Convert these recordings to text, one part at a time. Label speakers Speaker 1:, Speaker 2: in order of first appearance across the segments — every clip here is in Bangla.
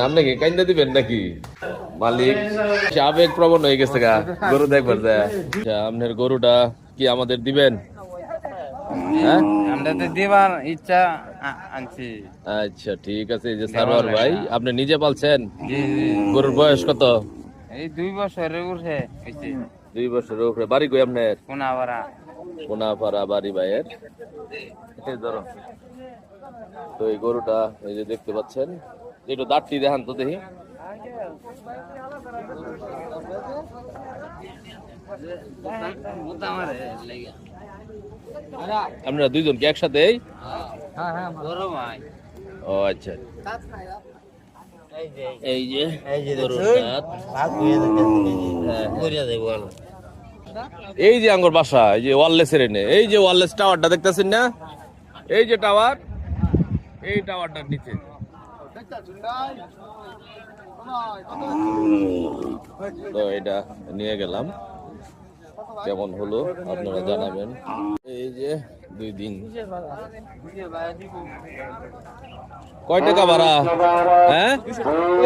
Speaker 1: আপনি কি কাইন্দা দিবেন নাকি মালিক আবেগ প্রবণ হয়ে গেছে গা গরু দেখবার যায়। আচ্ছা, আপনার গরুটা কি আমাদের দিবেন? হ্যাঁ,
Speaker 2: আমরা তো দিবার ইচ্ছা আনছি।
Speaker 1: আচ্ছা ঠিক আছে। এই যে সারোয়ার ভাই, আপনি নিজে পালছেন?
Speaker 2: জি জি,
Speaker 1: গরুর বয়স কত?
Speaker 2: এই 2 বছরের উঠে হয়েছে।
Speaker 1: 2 বছরের উপরে। বাড়ি কই আপনার?
Speaker 2: কোনাবাড়া।
Speaker 1: কোনাপাড়া বাড়ি ভাইয়ের। এই ধরো। তো এই গরুটা এই যে দেখতে পাচ্ছেন, একটু দাঁতটি দেখান তো দেখি। আপনারা দুইজন কি একসাথে? ও আচ্ছা, এই যে গরুর দাঁত। এই যে আঙ্গুর বাসা, এই যে ওয়ারলেসের এনে, এই যে ওয়ারলেস টাওয়ারটা দেখতেছেন না, এই যে টাওয়ার, এই টাওয়ারটার নিচে। তো এটা নিয়ে গেলাম, কেমন হলো আপনারা জানাবেন। এই যে 2 দিন। কয় টাকা ভাড়া? হ্যাঁ,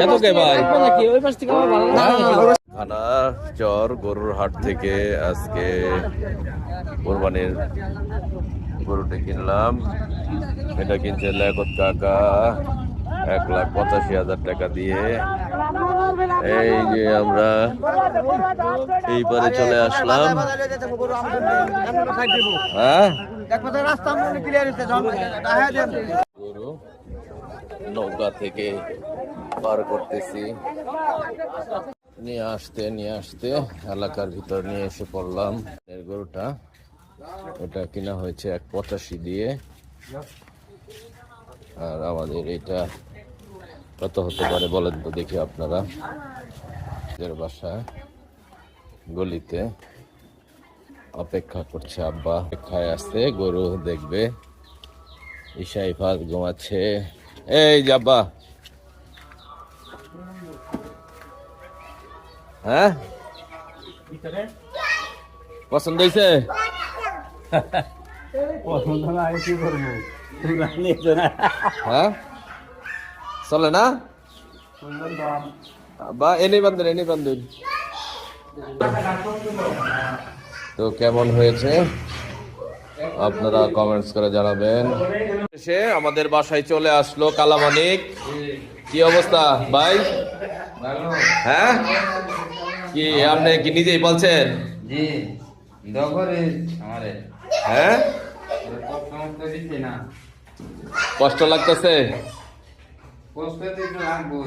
Speaker 1: এত কে ভাই? থানা চর গরুর হাট থেকে আজকে কোরবানির গরুটা কিনলাম। এটা কিনছে লেখত কাকা 1,85,000 টাকা দিয়ে। এই যে আমরা এই পারে চলে আসলাম। হ্যাঁ, গরু নৌকা থেকে পার করতেছি। নিয়ে আসতে এলাকার ভিতর নিয়ে এসে পড়লাম। এর গরুটা এটা কিনা হয়েছে 1,85 দিয়ে। আর আমাদের এটা কত হতে পারে বলেন তো দেখি আপনারা। বাসা গলিতে অপেক্ষা করছে আব্বা, অপেক্ষায় আসছে গরু দেখবে। ঈশাই ফাজ ঘুমাচ্ছে। এই যে আব্বা, হ্যাঁ পছন্দ হয়েছে? হ্যাঁ চলে না বা এনে বান্ধুন। তো কেমন হয়েছে আপনারা কমেন্টস করে জানাবেন। সে আমাদের বাসায় চলে আসলো কালামানিক। কি অবস্থা ভাই? হ্যাঁ, কি আপনি কি নিজেই পালছেন?
Speaker 2: জি, দখরে আমারে।
Speaker 1: হ্যাঁ,
Speaker 2: দিচ্ছে না,
Speaker 1: কষ্ট লাগতেছে?
Speaker 2: কষ্ট দিতে লাগবে।